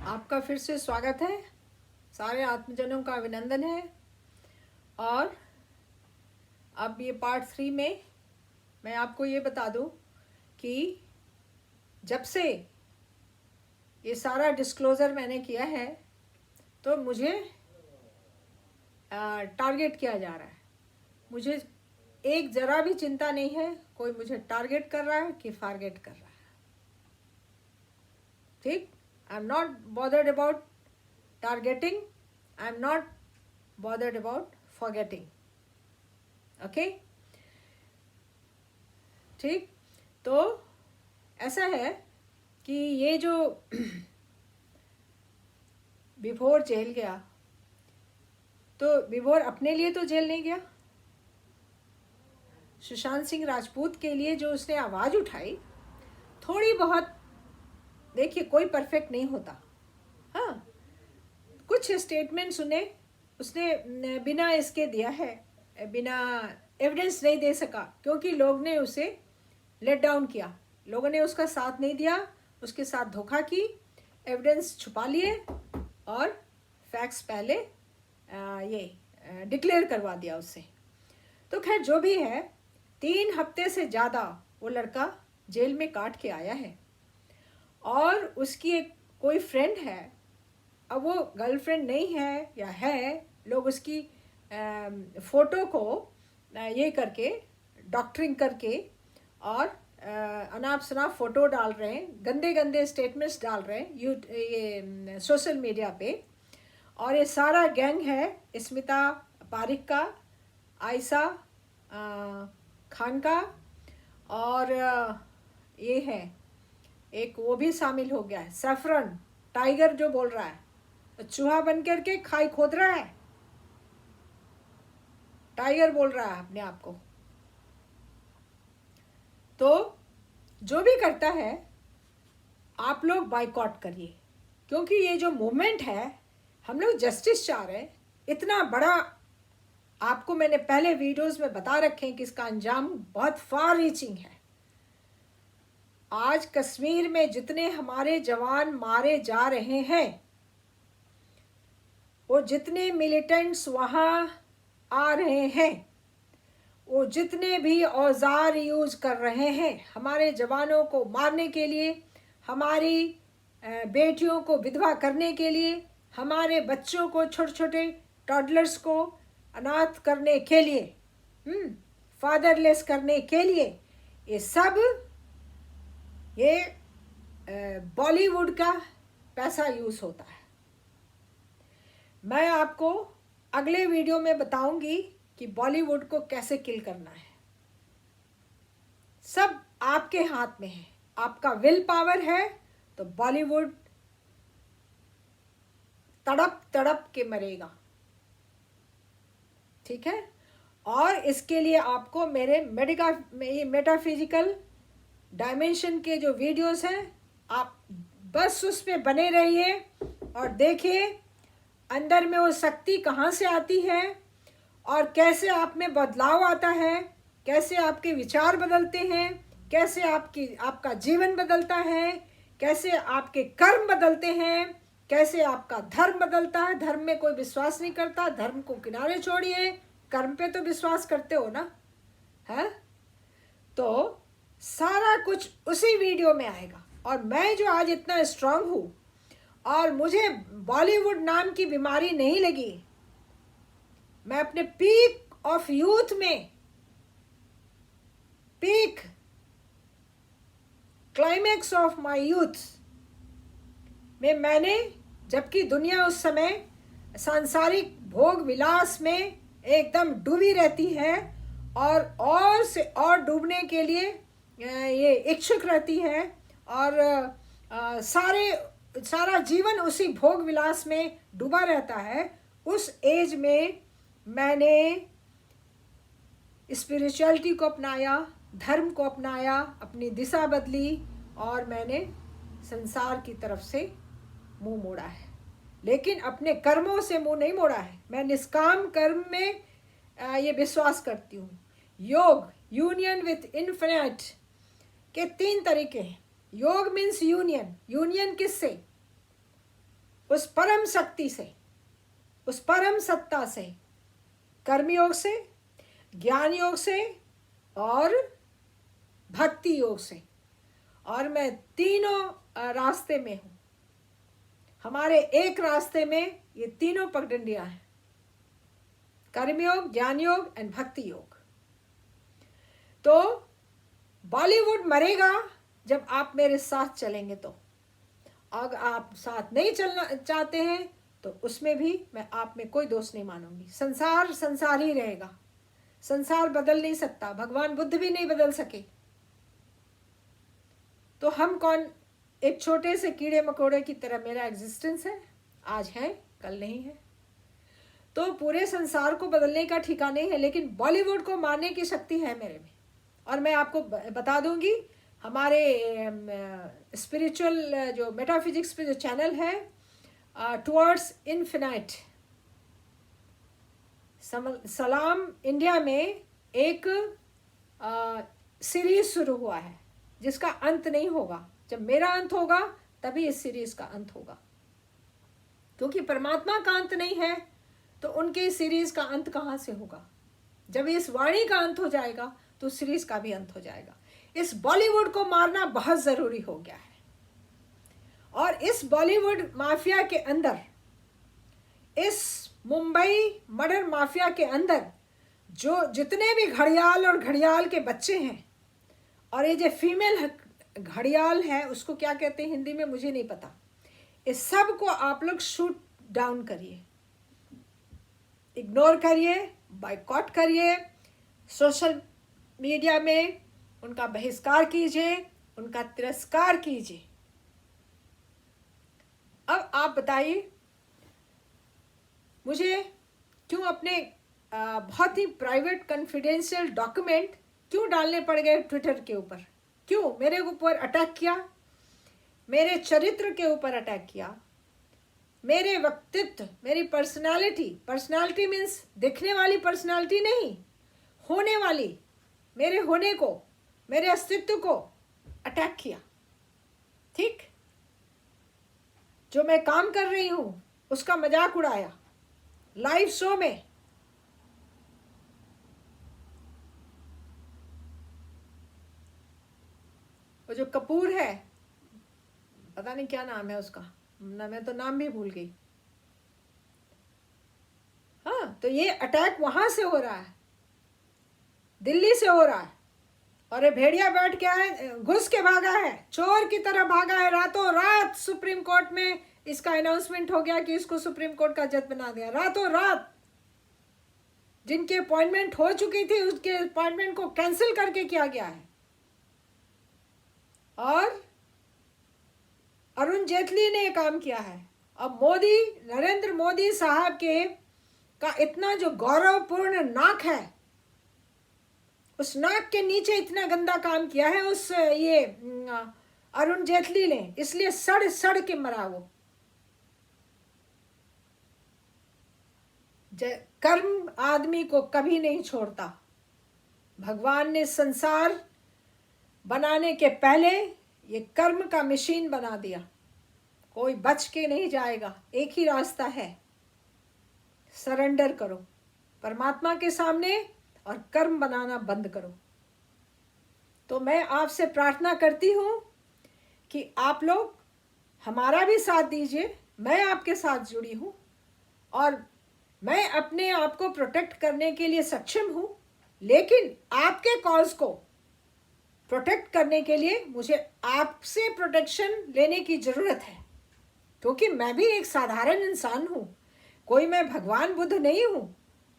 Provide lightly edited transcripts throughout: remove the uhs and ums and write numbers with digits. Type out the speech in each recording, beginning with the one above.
आपका फिर से स्वागत है। सारे आत्मजनों का अभिनंदन है। और अब ये पार्ट 3 में मैं आपको ये बता दूं कि जब से ये सारा डिस्क्लोज़र मैंने किया है तो मुझे टारगेट किया जा रहा है। मुझे एक ज़रा भी चिंता नहीं है कोई मुझे टारगेट कर रहा है कि फारगेट कर रहा है। ठीक, I am not bothered about targeting, I am not bothered about forgetting. Okay, ठीक। तो ऐसा है कि ये जो विभोर जेल गया, तो विभोर अपने लिए तो जेल नहीं गया। सुशांत सिंह राजपूत के लिए जो उसने आवाज़ उठाई, थोड़ी बहुत, देखिए कोई परफेक्ट नहीं होता। हाँ, कुछ स्टेटमेंट सुने उसने बिना इसके दिया है, बिना एविडेंस नहीं दे सका क्योंकि लोग ने उसे लेट डाउन किया, लोगों ने उसका साथ नहीं दिया, उसके साथ धोखा की, एविडेंस छुपा लिए और फैक्ट्स पहले ये डिक्लेयर करवा दिया उससे। तो खैर जो भी है, 3 हफ्ते से ज़्यादा वो लड़का जेल में काट के आया है और उसकी एक कोई फ्रेंड है। अब वो गर्लफ्रेंड नहीं है या है, लोग उसकी फ़ोटो को ये करके डॉक्टरिंग करके और अनाप शनाप फ़ोटो डाल रहे हैं, गंदे गंदे स्टेटमेंट्स डाल रहे हैं ये सोशल मीडिया पे। और ये सारा गैंग है स्मिता पारिक का, आयशा खान का, और ये है एक वो भी शामिल हो गया है, सैफरन टाइगर, जो बोल रहा है चूहा बन करके खाई खोद रहा है, टाइगर बोल रहा है अपने आप को। तो जो भी करता है आप लोग बाइकआउट करिए, क्योंकि ये जो मूवमेंट है, हम लोग जस्टिस चाह रहे हैं। इतना बड़ा, आपको मैंने पहले वीडियोस में बता रखे हैं कि इसका अंजाम बहुत फार रीचिंग है। आज कश्मीर में जितने हमारे जवान मारे जा रहे हैं, वो जितने मिलिटेंट्स वहाँ आ रहे हैं, वो जितने भी औजार यूज कर रहे हैं हमारे जवानों को मारने के लिए, हमारी बेटियों को विधवा करने के लिए, हमारे बच्चों को, छोटे छोटे टॉडलर्स को अनाथ करने के लिए, फादरलेस करने के लिए, ये सब ये बॉलीवुड का पैसा यूज होता है। मैं आपको अगले वीडियो में बताऊंगी कि बॉलीवुड को कैसे किल करना है। सब आपके हाथ में है, आपका विल पावर है तो बॉलीवुड तड़प तड़प के मरेगा। ठीक है, और इसके लिए आपको मेरे मेटाफिजिकल डायमेंशन के जो वीडियोस हैं, आप बस उस पे बने रहिए और देखिए अंदर में वो शक्ति कहाँ से आती है और कैसे आप में बदलाव आता है, कैसे आपके विचार बदलते हैं, कैसे आपका जीवन बदलता है, कैसे आपके कर्म बदलते हैं, कैसे आपका धर्म बदलता है। धर्म में कोई विश्वास नहीं करता, धर्म को किनारे छोड़िए, कर्म पे तो विश्वास करते हो ना, है? तो सारा कुछ उसी वीडियो में आएगा। और मैं जो आज इतना स्ट्रांग हूँ और मुझे बॉलीवुड नाम की बीमारी नहीं लगी, मैं अपने पीक ऑफ यूथ में, peak climax of my youth में, मैंने, जबकि दुनिया उस समय सांसारिक भोग विलास में एकदम डूबी रहती है और से और डूबने के लिए ये इच्छुक रहती है, और सारा जीवन उसी भोग विलास में डूबा रहता है, उस एज में मैंने स्पिरिचुअलिटी को अपनाया, धर्म को अपनाया, अपनी दिशा बदली और मैंने संसार की तरफ से मुंह मोड़ा है। लेकिन अपने कर्मों से मुंह नहीं मोड़ा है। मैं निष्काम कर्म में ये विश्वास करती हूँ। योग, यूनियन विथ इन्फिनिट के 3 तरीके हैं। योग मीन्स यूनियन। यूनियन किससे? उस परम शक्ति से, उस परम सत्ता से, कर्मयोग से, ज्ञान योग से और भक्ति योग से। और मैं तीनों रास्ते में हूँ। हमारे एक रास्ते में ये तीनों पगडंडियां हैं, कर्मयोग, ज्ञान योग एंड भक्ति योग। तो बॉलीवुड मरेगा जब आप मेरे साथ चलेंगे। तो अगर आप साथ नहीं चलना चाहते हैं तो उसमें भी मैं आप में कोई दोष नहीं मानूंगी। संसार संसार ही रहेगा, संसार बदल नहीं सकता, भगवान बुद्ध भी नहीं बदल सके। तो हम कौन, एक छोटे से कीड़े मकोड़े की तरह मेरा एग्जिस्टेंस है, आज है कल नहीं है। तो पूरे संसार को बदलने का ठिकाना नहीं है, लेकिन बॉलीवुड को मारने की शक्ति है मेरे में। और मैं आपको बता दूंगी, हमारे स्पिरिचुअल जो मेटाफिजिक्स पे जो चैनल है, टुवर्ड्स इन्फिनाइट सलाम इंडिया में एक सीरीज शुरू हुआ है जिसका अंत नहीं होगा। जब मेरा अंत होगा तभी इस सीरीज का अंत होगा, क्योंकि परमात्मा का अंत नहीं है तो उनके सीरीज का अंत कहाँ से होगा। जब इस वाणी का अंत हो जाएगा तो सीरीज का भी अंत हो जाएगा। इस बॉलीवुड को मारना बहुत जरूरी हो गया है। और इस बॉलीवुड माफिया के अंदर, इस मुंबई मर्डर माफिया के अंदर जो जितने भी घड़ियाल और घड़ियाल के बच्चे हैं, और ये जो फीमेल घड़ियाल है उसको क्या कहते हैं हिंदी में मुझे नहीं पता, इस सब को आप लोग शूट डाउन करिए, इग्नोर करिए, बायकॉट करिए, सोशल मीडिया में उनका बहिष्कार कीजिए, उनका तिरस्कार कीजिए। अब आप बताइए मुझे क्यों अपने बहुत ही प्राइवेट कॉन्फिडेंशियल डॉक्यूमेंट क्यों डालने पड़ गए ट्विटर के ऊपर? क्यों मेरे ऊपर अटैक किया, मेरे चरित्र के ऊपर अटैक किया, मेरे व्यक्तित्व, मेरी पर्सनालिटी मीन्स दिखने वाली पर्सनालिटी नहीं, होने वाली, मेरे होने को, मेरे अस्तित्व को अटैक किया। ठीक, जो मैं काम कर रही हूं उसका मजाक उड़ाया लाइव शो में। वो जो कपूर है, पता नहीं क्या नाम है उसका, ना मैं तो नाम भी भूल गई। हाँ, तो ये अटैक वहां से हो रहा है, दिल्ली से हो रहा है। और ये भेड़िया बैठ के आए, घुस के भागा है, चोर की तरह भागा है। रातों रात सुप्रीम कोर्ट में इसका अनाउंसमेंट हो गया कि इसको सुप्रीम कोर्ट का जज बना दिया। रातों रात जिनकी अपॉइंटमेंट हो चुकी थी उसके अपॉइंटमेंट को कैंसिल करके किया गया है। और अरुण जेटली ने काम किया है। अब मोदी, नरेंद्र मोदी साहब के का इतना जो गौरवपूर्ण नाक है, उस नाक के नीचे इतना गंदा काम किया है उस ये अरुण जेटली ने, इसलिए सड़ सड़ के मरा वो। कर्म आदमी को कभी नहीं छोड़ता। भगवान ने संसार बनाने के पहले ये कर्म का मशीन बना दिया, कोई बच के नहीं जाएगा। एक ही रास्ता है, सरेंडर करो परमात्मा के सामने और कर्म बनाना बंद करो। तो मैं आपसे प्रार्थना करती हूँ कि आप लोग हमारा भी साथ दीजिए। मैं आपके साथ जुड़ी हूँ और मैं अपने आप को प्रोटेक्ट करने के लिए सक्षम हूँ, लेकिन आपके कॉज को प्रोटेक्ट करने के लिए मुझे आपसे प्रोटेक्शन लेने की ज़रूरत है, क्योंकि मैं भी एक साधारण इंसान हूँ। कोई मैं भगवान बुद्ध नहीं हूँ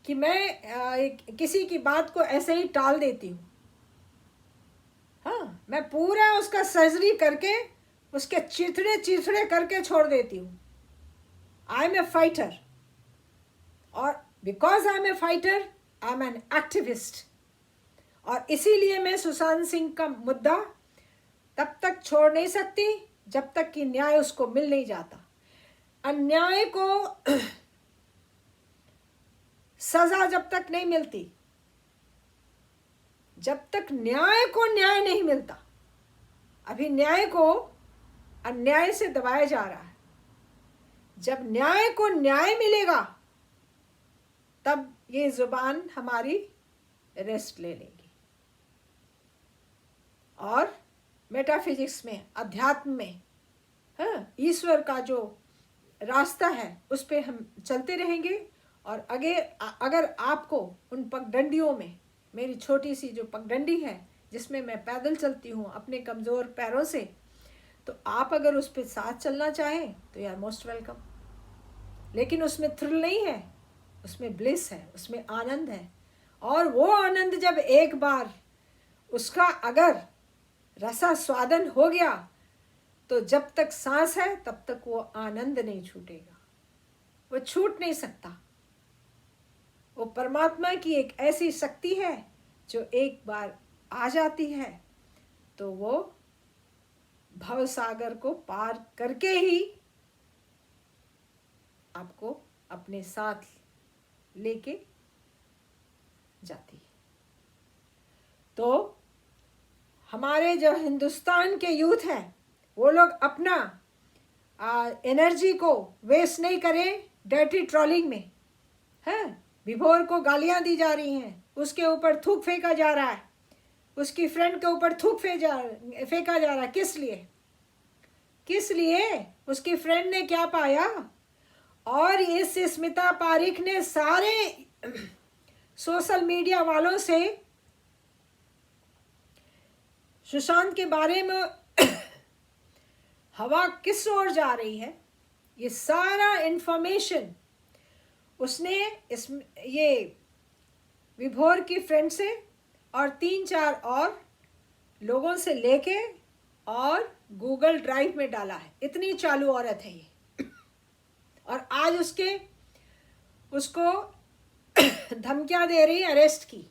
कि मैं किसी की बात को ऐसे ही टाल देती हूँ। हाँ, मैं पूरा उसका सर्जरी करके उसके चिथड़े चिथड़े करके छोड़ देती हूँ। आई एम ए फाइटर, और because I am a fighter I am an activist. और इसीलिए मैं सुशांत सिंह का मुद्दा तब तक छोड़ नहीं सकती जब तक कि न्याय उसको मिल नहीं जाता। अन्याय को सजा जब तक नहीं मिलती, जब तक न्याय को न्याय नहीं मिलता, अभी न्याय को अन्याय से दबाया जा रहा है। जब न्याय को न्याय मिलेगा तब ये जुबान हमारी रेस्ट ले लेगी। और मेटाफिजिक्स में, अध्यात्म में, हाँ, ईश्वर का जो रास्ता है उस पे हम चलते रहेंगे। और अगर आपको उन पगडंडियों में, मेरी छोटी सी जो पगडंडी है जिसमें मैं पैदल चलती हूँ अपने कमज़ोर पैरों से, तो आप अगर उस पर साथ चलना चाहें तो यू आर मोस्ट वेलकम। लेकिन उसमें थ्रिल नहीं है, उसमें ब्लिस है, उसमें आनंद है। और वो आनंद जब एक बार उसका अगर रसा स्वादन हो गया तो जब तक सांस है तब तक वो आनंद नहीं छूटेगा, वो छूट नहीं सकता। वो परमात्मा की एक ऐसी शक्ति है जो एक बार आ जाती है तो वो भवसागर को पार करके ही आपको अपने साथ लेके जाती है। तो हमारे जो हिंदुस्तान के यूथ हैं वो लोग अपना एनर्जी को वेस्ट नहीं करें डर्टी ट्रॉलिंग में। हैं, विभोर को गालियां दी जा रही हैं, उसके ऊपर थूक फेंका जा रहा है, उसकी फ्रेंड के ऊपर थूक फेंका जा रहा है। किस लिए? किस लिए? उसकी फ्रेंड ने क्या पाया? और इस स्मिता पारिक ने सारे सोशल मीडिया वालों से सुशांत के बारे में हवा किस ओर जा रही है, ये सारा इंफॉर्मेशन उसने ये विभोर की फ्रेंड से और 3-4 और लोगों से लेके और गूगल ड्राइव में डाला है। इतनी चालू औरत है ये। और आज उसको धमकियां दे रही अरेस्ट की।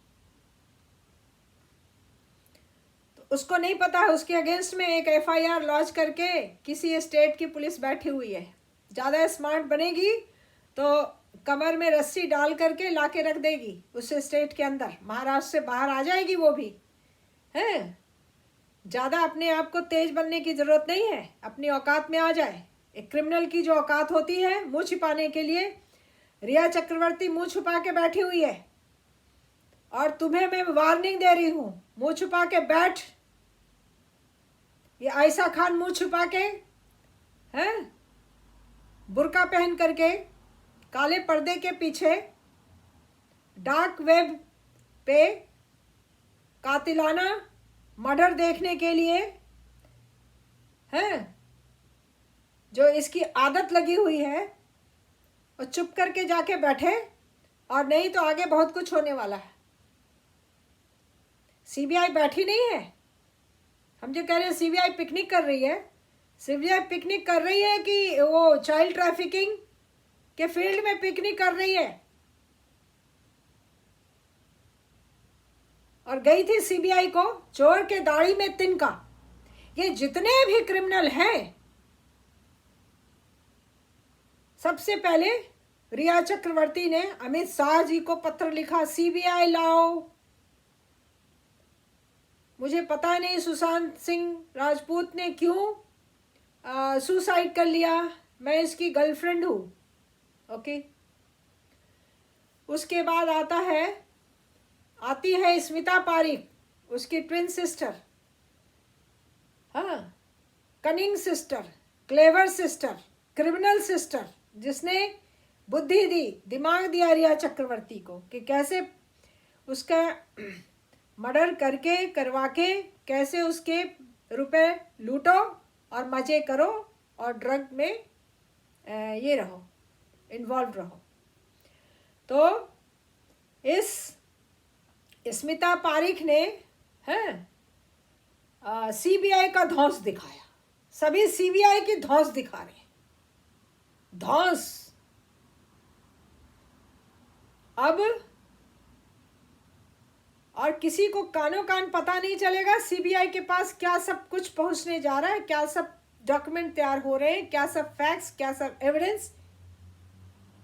तो उसको नहीं पता है उसके अगेंस्ट में एक FIR लॉन्च करके किसी स्टेट की पुलिस बैठी हुई है। ज़्यादा स्मार्ट बनेगी तो कमर में रस्सी डाल करके लाके रख देगी उस स्टेट के अंदर, महाराष्ट्र से बाहर आ जाएगी वो भी है। ज़्यादा अपने आप को तेज बनने की ज़रूरत नहीं है, अपनी औकात में आ जाए। एक क्रिमिनल की जो औकात होती है मुंह छिपाने के लिए, रिया चक्रवर्ती मुंह छुपा के बैठी हुई है। और तुम्हें मैं वार्निंग दे रही हूँ, मुंह छुपा के बैठ। ये आयशा खान मुंह छुपा के हैं, बुर्का पहन करके काले पर्दे के पीछे डार्क वेब पे कातिलाना मर्डर देखने के लिए हैं, जो इसकी आदत लगी हुई है, और चुप करके जाके बैठे। और नहीं तो आगे बहुत कुछ होने वाला है। CBI बैठी नहीं है। हम जो कह रहे हैं CBI पिकनिक कर रही है, CBI पिकनिक कर रही है कि वो चाइल्ड ट्रैफिकिंग के फील्ड में पिकनिक कर रही है। और गई थी CBI को चोर के दाढ़ी में तिनका। ये जितने भी क्रिमिनल हैं, सबसे पहले रिया चक्रवर्ती ने अमित शाह जी को पत्र लिखा, CBI लाओ। मुझे पता नहीं सुशांत सिंह राजपूत ने क्यों सुसाइड कर लिया, मैं इसकी गर्लफ्रेंड हूँ, ओके। उसके बाद आती है स्मिता पारिक, उसकी ट्विन सिस्टर, हाँ, cunning sister, clever sister, criminal sister, जिसने बुद्धि दी, दिमाग दिया रिया चक्रवर्ती को कि कैसे उसका मर्डर करवा के कैसे उसके रुपए लूटो और मजे करो और ड्रग में ये रहो, इन्वॉल्व रहो। तो इस स्मिता पारिक ने CBI का धौंस दिखाया। सभी CBI की धौंस दिखा रहे हैं, धौंस। अब और किसी को कानों कान पता नहीं चलेगा CBI के पास क्या सब कुछ पहुंचने जा रहा है, क्या सब डॉक्यूमेंट तैयार हो रहे हैं, क्या सब फैक्ट्स, क्या सब एविडेंस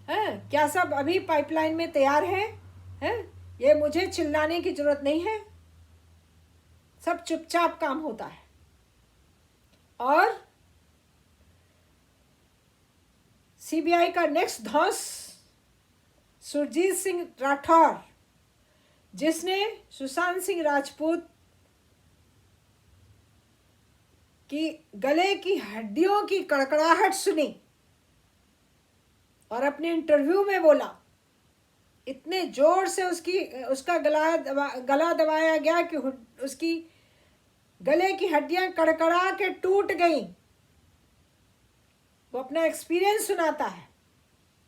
है, क्या सब अभी पाइपलाइन में तैयार है। ये मुझे चिल्लाने की जरूरत नहीं है, सब चुपचाप काम होता है। और सीबीआई का नेक्स्ट धौंस सुरजीत सिंह राठौर, जिसने सुशांत सिंह राजपूत की गले की हड्डियों की कड़कड़ाहट सुनी और अपने इंटरव्यू में बोला, इतने जोर से उसका गला दबाया गया कि उसकी गले की हड्डियां कड़कड़ा के टूट गईं। वो अपना एक्सपीरियंस सुनाता है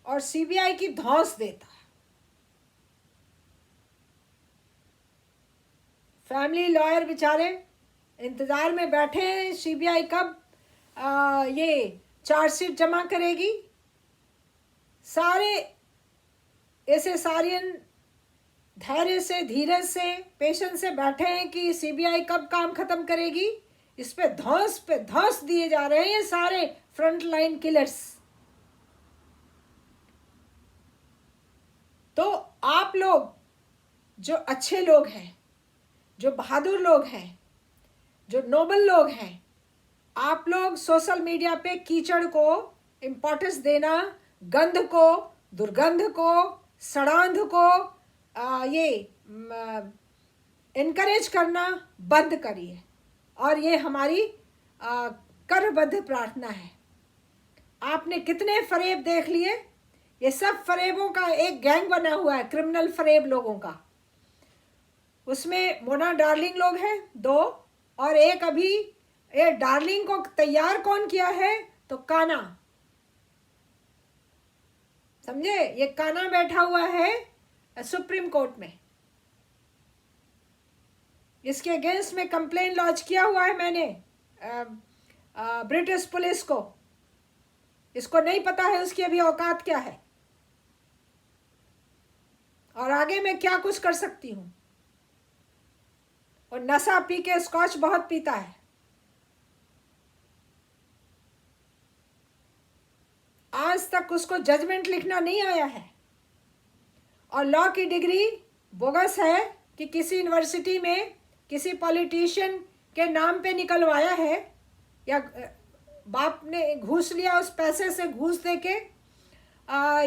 और सीबीआई की धौंस देता है। फैमिली लॉयर बेचारे इंतजार में बैठे हैं, सीबीआई कब ये चार्जशीट जमा करेगी। सारे एसएसआरियन धैर्य से, धीरज से, पेशेंस से बैठे हैं कि सीबीआई कब काम खत्म करेगी। इस पे धौंस दिए जा रहे हैं ये सारे फ्रंट लाइन किलर्स। तो आप लोग जो अच्छे लोग हैं, जो बहादुर लोग हैं, जो नोबल लोग हैं, आप लोग सोशल मीडिया पे कीचड़ को इम्पोर्टेंस देना, गंध को, दुर्गंध को, सड़ांध को ये इनकरेज करना बंद करिए। और ये हमारी करबद्ध प्रार्थना है। आपने कितने फरेब देख लिए, ये सब फरेबों का एक गैंग बना हुआ है, क्रिमिनल फरेब लोगों का। उसमें मोना डार्लिंग लोग हैं 2, और एक अभी ये डार्लिंग को तैयार कौन किया है, तो काना, समझे, ये काना बैठा हुआ है सुप्रीम कोर्ट में। इसके अगेंस्ट में कंप्लेन लॉन्च किया हुआ है मैंने ब्रिटिश पुलिस को। इसको नहीं पता है उसकी अभी औकात क्या है और आगे मैं क्या कुछ कर सकती हूं। और नशा पी के स्कॉच बहुत पीता है। आज तक उसको जजमेंट लिखना नहीं आया है और लॉ की डिग्री बोगस है कि किसी यूनिवर्सिटी में किसी पॉलिटिशियन के नाम पे निकलवाया है, या बाप ने घूस लिया, उस पैसे से घूस देके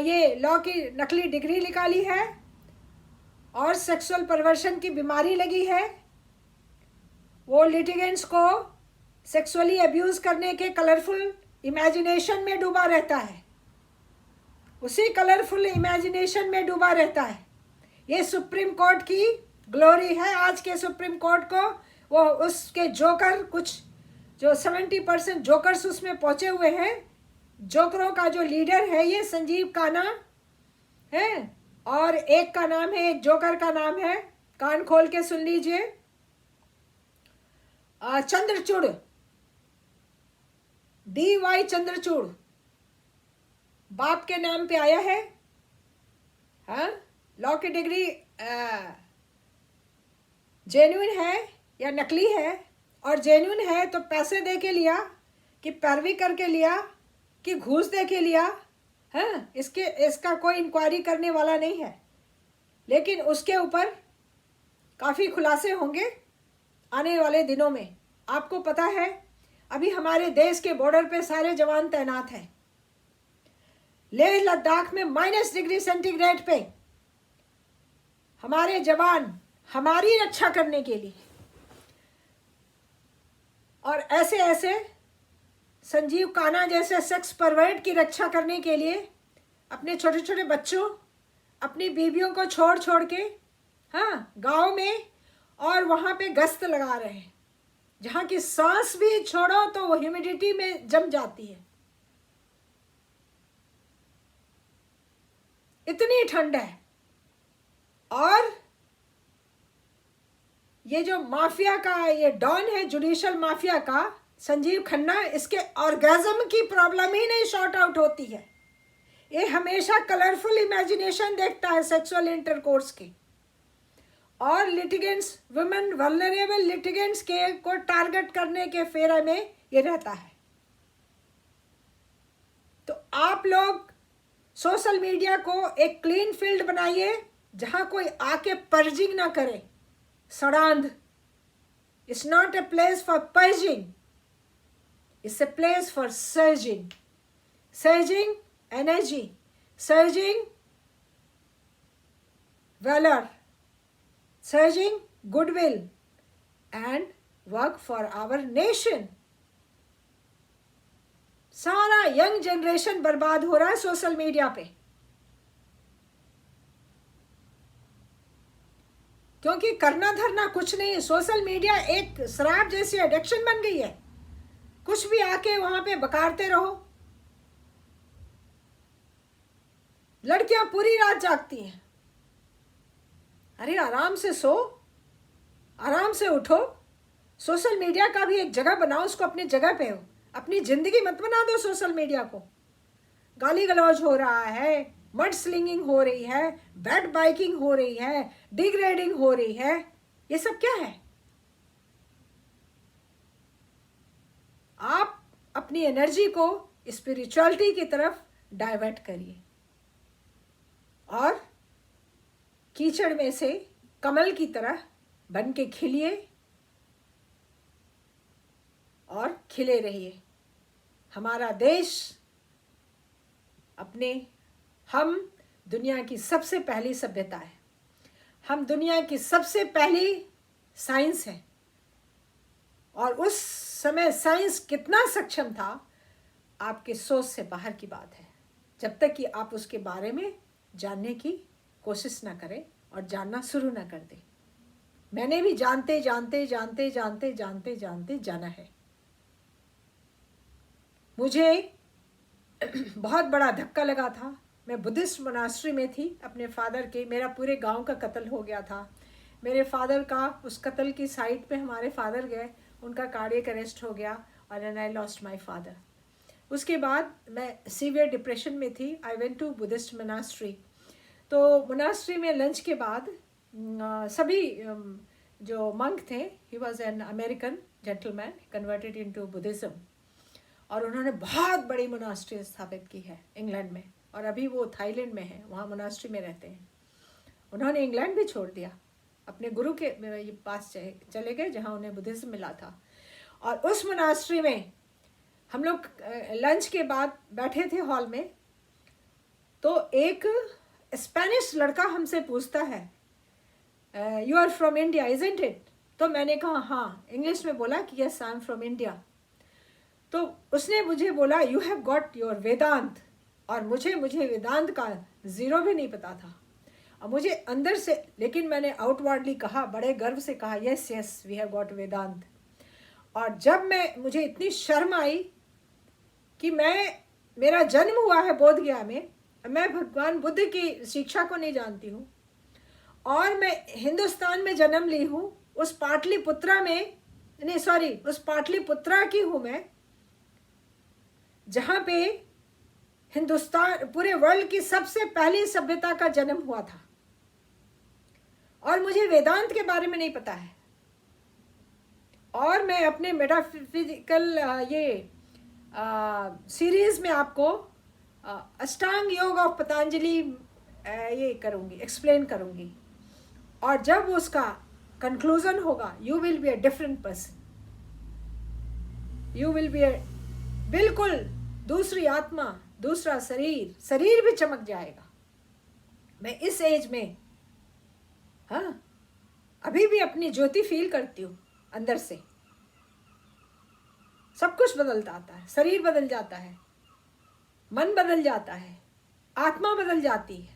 ये लॉ की नकली डिग्री निकाली है और सेक्सुअल परवर्शन की बीमारी लगी है। वो लिटिगेंट्स को सेक्सुअली अब्यूज करने के कलरफुल इमेजिनेशन में डूबा रहता है, उसी कलरफुल इमेजिनेशन में डूबा रहता है। ये सुप्रीम कोर्ट की ग्लोरी है। आज के सुप्रीम कोर्ट को वो उसके जोकर, कुछ जो 70% जोकर्स उसमें पहुंचे हुए हैं, जोकरों का जो लीडर है ये संजीव काना है, और एक का नाम है, एक जोकर का नाम है, कान खोल के सुन लीजिए, चंद्रचूड़, DY चंद्रचूड़ बाप के नाम पे आया है। हाँ, लॉ की डिग्री जेन्युइन है या नकली है, और जेन्युइन है तो पैसे दे के लिया कि पैरवी करके लिया कि घूस दे के लिया। हाँ, इसका कोई इंक्वायरी करने वाला नहीं है, लेकिन उसके ऊपर काफ़ी खुलासे होंगे आने वाले दिनों में। आपको पता है अभी हमारे देश के बॉर्डर पे सारे जवान तैनात हैं। लेह लद्दाख में -डिग्री पे हमारे जवान हमारी रक्षा करने के लिए, और ऐसे ऐसे संजीव काना जैसे सेक्स परवर्ट की रक्षा करने के लिए अपने छोटे छोटे बच्चों, अपनी बीवियों को छोड़ छोड़ के, हाँ, गांव में और वहाँ पे गश्त लगा रहे हैं, जहाँ की सांस भी छोड़ो तो वो ह्यूमिडिटी में जम जाती है, इतनी ठंड है। और ये जो माफिया का ये डॉन है, जुडिशियल माफिया का संजीव खन्ना, इसके ऑर्गेज्म की प्रॉब्लम ही नहीं शॉर्ट आउट होती है। ये हमेशा कलरफुल इमेजिनेशन देखता है सेक्सुअल इंटरकोर्स की, और लिटिगेंट्स, वुमेन वल्नरेबल लिटिगेंट्स के को टारगेट करने के फेरे में ये रहता है। तो आप लोग सोशल मीडिया को एक क्लीन फील्ड बनाइए जहां कोई आके पर्जिंग ना करे। सड़ांध, it's not a place for purging, it's a place for surging energy, surging valor, surging goodwill, and work for our nation. सारा यंग जनरेशन बर्बाद हो रहा है सोशल मीडिया पे, क्योंकि करना धरना कुछ नहीं। सोशल मीडिया एक शराब जैसी एडिक्शन बन गई है, कुछ भी आके वहां पे बकारते रहो। लड़कियां पूरी रात जागती हैं। अरे आराम से सो, आराम से उठो। सोशल मीडिया का भी एक जगह बनाओ, उसको अपनी जगह पे हो। अपनी जिंदगी मत बना दो सोशल मीडिया को। गाली गलौज हो रहा है, मड स्लिंगिंग हो रही है, बैड बाइकिंग हो रही है, डिग्रेडिंग हो रही है, ये सब क्या है? आप अपनी एनर्जी को स्पिरिचुअलिटी की तरफ डाइवर्ट करिए और कीचड़ में से कमल की तरह बन के खिलिए और खिले रहिए। हमारा देश हम दुनिया की सबसे पहली सभ्यता है, हम दुनिया की सबसे पहली साइंस है, और उस समय साइंस कितना सक्षम था आपके सोच से बाहर की बात है, जब तक कि आप उसके बारे में जानने की कोशिश ना करें और जानना शुरू ना कर दें। मैंने भी जानते जानते जानते जानते जानते जानते जाना है। मुझे बहुत बड़ा धक्का लगा था। मैं बुद्धिस्ट मोनास्ट्री में थी अपने फादर के, मेरा पूरे गांव का कत्ल हो गया था। मेरे फादर का उस कत्ल की साइट पे हमारे फादर गए, उनका कार्डियक अरेस्ट हो गया और and I lost my father. उसके बाद मैं सीवियर डिप्रेशन में थी। I went to Buddhist monastery. तो मोनास्ट्री में लंच के बाद सभी जो मंक थे, he was an American gentleman converted into Buddhism, और उन्होंने बहुत बड़ी मोनास्ट्री स्थापित की है इंग्लैंड में, और अभी वो थाईलैंड में है, वहाँ मोनास्ट्री में रहते हैं। उन्होंने इंग्लैंड भी छोड़ दिया, अपने गुरु के पास चले गए जहाँ उन्हें बुद्धिज्म मिला था। और उस मोनास्ट्री में हम लोग लंच के बाद बैठे थे हॉल में, तो एक स्पेनिश लड़का हमसे पूछता है, you are from India isn't it? तो मैंने कहा हाँ, इंग्लिश में बोला कि yes I am from India. तो उसने मुझे बोला you have got your Vedanta, और मुझे वेदांत का ज़ीरो भी नहीं पता था। और मुझे अंदर से, लेकिन मैंने आउटवर्डली कहा, बड़े गर्व से कहा yes yes we have got Vedant. और जब मुझे इतनी शर्म आई कि मेरा जन्म हुआ है बोध गया में, मैं भगवान बुद्ध की शिक्षा को नहीं जानती हूँ, और मैं हिंदुस्तान में जन्म ली हूँ, उस पाटलिपुत्रा में, नहीं सॉरी, उस पाटलिपुत्रा की हूँ मैं, जहाँ पे हिंदुस्तान पूरे वर्ल्ड की सबसे पहली सभ्यता का जन्म हुआ था, और मुझे वेदांत के बारे में नहीं पता है। और मैं अपने मेटाफिजिकल सीरीज में आपको अष्टांग योग ऑफ पतंजलि ये करूँगी, एक्सप्लेन करूँगी, और जब उसका कंक्लूजन होगा you will be a different person, you will be बिल्कुल दूसरी आत्मा, दूसरा शरीर भी चमक जाएगा। मैं इस एज में हाँ अभी भी अपनी ज्योति फील करती हूँ अंदर से। सब कुछ बदल जाता है, शरीर बदल जाता है, मन बदल जाता है, आत्मा बदल जाती है।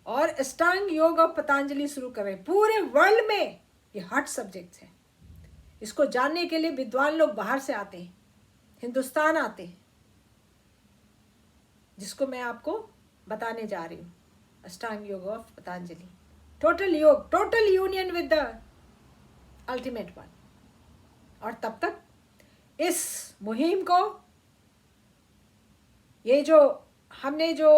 और अष्टांग योग ऑफ पतंजलि शुरू करें। पूरे वर्ल्ड में ये हॉट सब्जेक्ट है। इसको जानने के लिए विद्वान लोग बाहर से आते हैं, हिंदुस्तान आते हैं, जिसको मैं आपको बताने जा रही हूँ। अष्टांग योग ऑफ पतंजलि, टोटल योग, total union with the ultimate one. और तब तक इस मुहिम को, ये जो हमने जो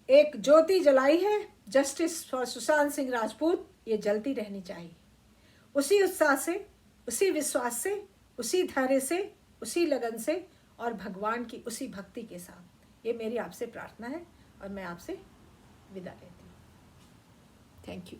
एक ज्योति जलाई है, जस्टिस फॉर सुशांत सिंह राजपूत, ये जलती रहनी चाहिए, उसी उत्साह से, उसी विश्वास से, उसी धैर्य से, उसी लगन से, और भगवान की उसी भक्ति के साथ। ये मेरी आपसे प्रार्थना है, और मैं आपसे विदा लेती हूँ। Thank you.